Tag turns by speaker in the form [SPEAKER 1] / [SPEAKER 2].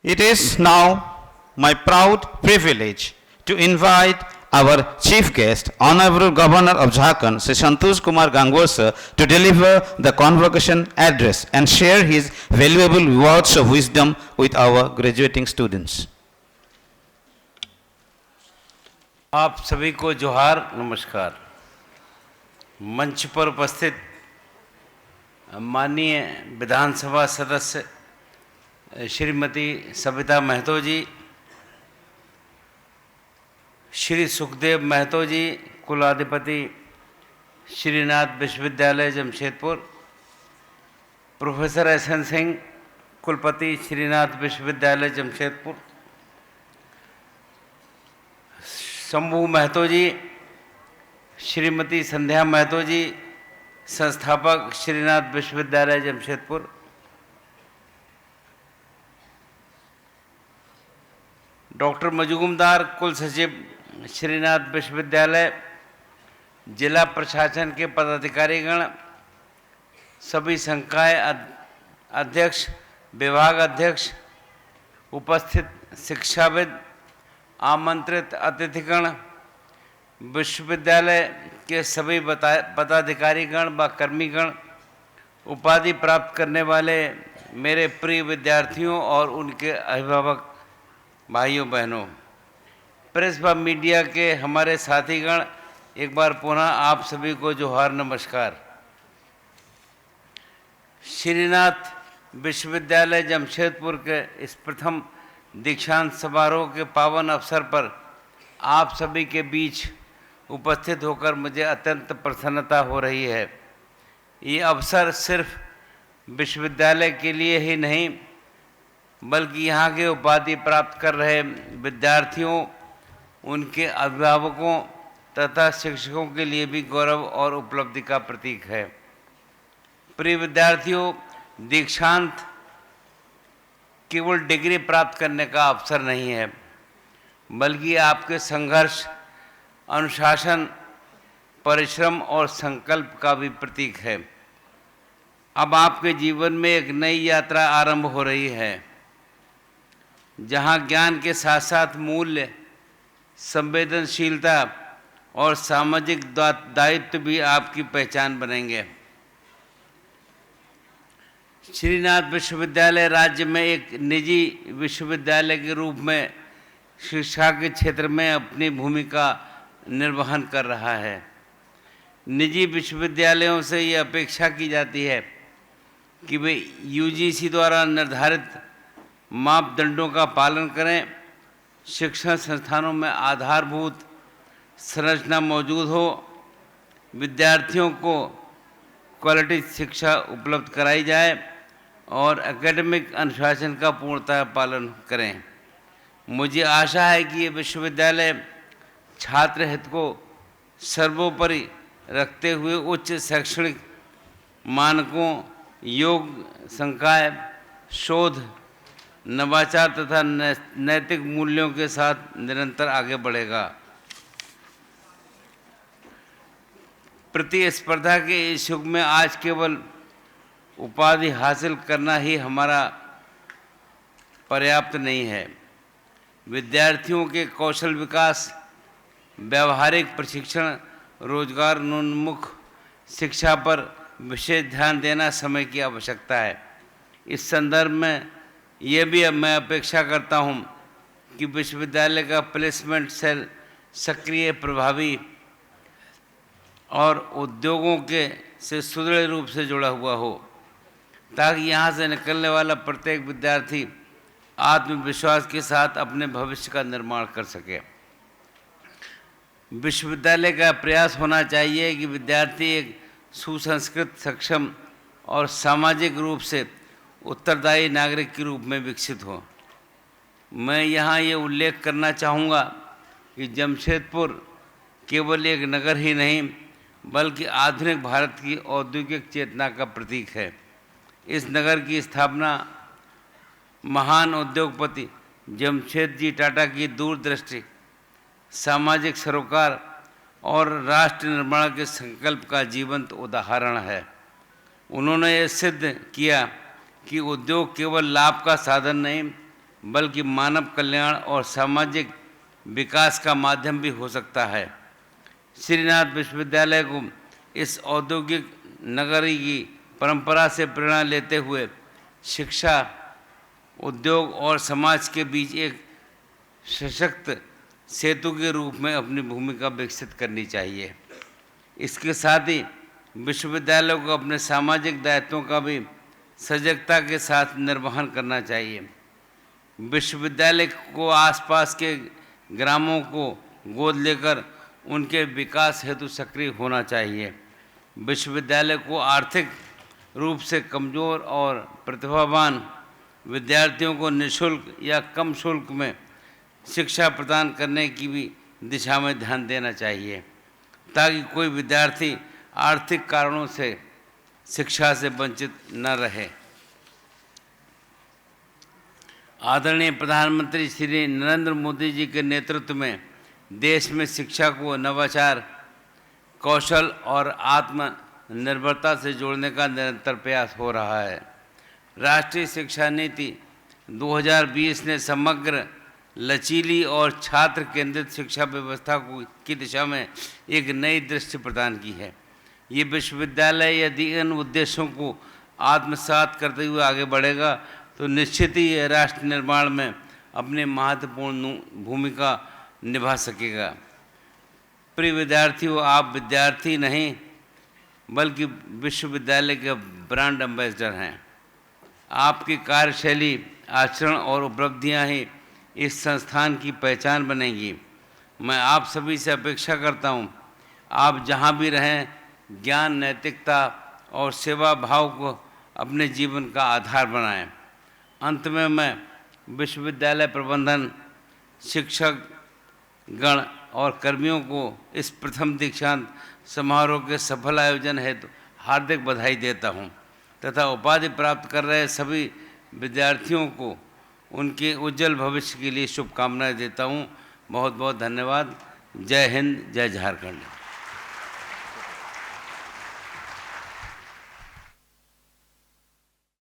[SPEAKER 1] It is now my proud privilege to invite our chief guest, Honorable Governor of Jharkhand, Sri Santosh Kumar Gangwar sir, to deliver the convocation address and share his valuable words of wisdom with our graduating students.
[SPEAKER 2] आप सभी को जोहार नमस्कार। मंच पर उपस्थित माननीय विधानसभा सदस्य श्रीमती सविता महतो जी, श्री सुखदेव महतो जी, कुलाधिपति श्रीनाथ विश्वविद्यालय जमशेदपुर, प्रोफेसर एस.एन. सिंह, कुलपति श्रीनाथ विश्वविद्यालय जमशेदपुर, शंभू महतो जी, श्रीमती संध्या महतो जी, संस्थापक श्रीनाथ विश्वविद्यालय जमशेदपुर, डॉक्टर मजूमदार, कुल सचिव श्रीनाथ विश्वविद्यालय, जिला प्रशासन के पदाधिकारीगण, सभी संकाय अध्यक्ष, विभाग अध्यक्ष, उपस्थित शिक्षाविद, आमंत्रित अतिथिगण, विश्वविद्यालय के सभी पदाधिकारीगण व कर्मीगण, उपाधि प्राप्त करने वाले मेरे प्रिय विद्यार्थियों और उनके अभिभावक भाइयों बहनों, प्रेस व मीडिया के हमारे साथीगण, एक बार पुनः आप सभी को जोहार नमस्कार। श्रीनाथ विश्वविद्यालय जमशेदपुर के इस प्रथम दीक्षांत समारोह के पावन अवसर पर आप सभी के बीच उपस्थित होकर मुझे अत्यंत प्रसन्नता हो रही है। ये अवसर सिर्फ विश्वविद्यालय के लिए ही नहीं बल्कि यहाँ के उपाधि प्राप्त कर रहे विद्यार्थियों, उनके अभिभावकों तथा शिक्षकों के लिए भी गौरव और उपलब्धि का प्रतीक है। प्रिय विद्यार्थियों, दीक्षांत केवल डिग्री प्राप्त करने का अवसर नहीं है बल्कि आपके संघर्ष, अनुशासन, परिश्रम और संकल्प का भी प्रतीक है। अब आपके जीवन में एक नई यात्रा आरंभ हो रही है जहां ज्ञान के साथ साथ मूल्य, संवेदनशीलता और सामाजिक दायित्व भी आपकी पहचान बनेंगे। श्रीनाथ विश्वविद्यालय राज्य में एक निजी विश्वविद्यालय के रूप में शिक्षा के क्षेत्र में अपनी भूमिका निर्वहन कर रहा है। निजी विश्वविद्यालयों से ये अपेक्षा की जाती है कि वे यूजीसी द्वारा निर्धारित मापदंडों का पालन करें, शिक्षण संस्थानों में आधारभूत संरचना मौजूद हो, विद्यार्थियों को क्वालिटी शिक्षा उपलब्ध कराई जाए और एकेडमिक अनुशासन का पूर्णतः पालन करें। मुझे आशा है कि ये विश्वविद्यालय छात्र हित को सर्वोपरि रखते हुए उच्च शैक्षणिक मानकों, योग संकाय, शोध, नवाचार तथा नैतिक मूल्यों के साथ निरंतर आगे बढ़ेगा। प्रतिस्पर्धा के इस युग में आज केवल उपाधि हासिल करना ही हमारा पर्याप्त नहीं है। विद्यार्थियों के कौशल विकास, व्यावहारिक प्रशिक्षण, रोजगारोन्मुख शिक्षा पर विशेष ध्यान देना समय की आवश्यकता है। इस संदर्भ में ये भी मैं अपेक्षा करता हूँ कि विश्वविद्यालय का प्लेसमेंट सेल सक्रिय, प्रभावी और उद्योगों के से सुदृढ़ रूप से जुड़ा हुआ हो ताकि यहाँ से निकलने वाला प्रत्येक विद्यार्थी आत्मविश्वास के साथ अपने भविष्य का निर्माण कर सके। विश्वविद्यालय का प्रयास होना चाहिए कि विद्यार्थी एक सुसंस्कृत, सक्षम और सामाजिक रूप से उत्तरदायी नागरिक के रूप में विकसित हो। मैं यहाँ ये उल्लेख करना चाहूँगा कि जमशेदपुर केवल एक नगर ही नहीं बल्कि आधुनिक भारत की औद्योगिक चेतना का प्रतीक है। इस नगर की स्थापना महान उद्योगपति जमशेद जी टाटा की दूरदृष्टि, सामाजिक सरोकार और राष्ट्र निर्माण के संकल्प का जीवंत उदाहरण है। उन्होंने ये सिद्ध किया कि उद्योग केवल लाभ का साधन नहीं बल्कि मानव कल्याण और सामाजिक विकास का माध्यम भी हो सकता है। श्रीनाथ विश्वविद्यालय को इस औद्योगिक नगरी की परंपरा से प्रेरणा लेते हुए शिक्षा, उद्योग और समाज के बीच एक सशक्त सेतु के रूप में अपनी भूमिका विकसित करनी चाहिए। इसके साथ ही विश्वविद्यालयों को अपने सामाजिक दायित्वों का भी सजगता के साथ निर्वहन करना चाहिए। विश्वविद्यालय को आसपास के ग्रामों को गोद लेकर उनके विकास हेतु सक्रिय होना चाहिए। विश्वविद्यालय को आर्थिक रूप से कमज़ोर और प्रतिभावान विद्यार्थियों को निःशुल्क या कम शुल्क में शिक्षा प्रदान करने की भी दिशा में ध्यान देना चाहिए, ताकि कोई विद्यार्थी आर्थिक कारणों से शिक्षा से वंचित न रहे। आदरणीय प्रधानमंत्री श्री नरेंद्र मोदी जी के नेतृत्व में देश में शिक्षा को नवाचार, कौशल और आत्मनिर्भरता से जोड़ने का निरंतर प्रयास हो रहा है। राष्ट्रीय शिक्षा नीति 2020 ने समग्र, लचीली और छात्र केंद्रित शिक्षा व्यवस्था की दिशा में एक नई दृष्टि प्रदान की है। ये विश्वविद्यालय यदि इन उद्देश्यों को आत्मसात करते हुए आगे बढ़ेगा तो निश्चित ही यह राष्ट्र निर्माण में अपनी महत्वपूर्ण भूमिका निभा सकेगा। प्रिय विद्यार्थियों, आप विद्यार्थी नहीं बल्कि विश्वविद्यालय के ब्रांड एम्बेसडर हैं। आपकी कार्यशैली, आचरण और उपलब्धियां ही इस संस्थान की पहचान बनेंगी। मैं आप सभी से अपेक्षा करता हूं, आप जहां भी रहें ज्ञान, नैतिकता और सेवा भाव को अपने जीवन का आधार बनाएं। अंत में मैं विश्वविद्यालय प्रबंधन, शिक्षक गण और कर्मियों को इस प्रथम दीक्षांत समारोह के सफल आयोजन हेतु हार्दिक बधाई देता हूं तथा उपाधि प्राप्त कर रहे सभी विद्यार्थियों को उनके उज्जवल भविष्य के लिए शुभकामनाएं देता हूं। बहुत बहुत धन्यवाद। जय हिंद, जय झारखंड।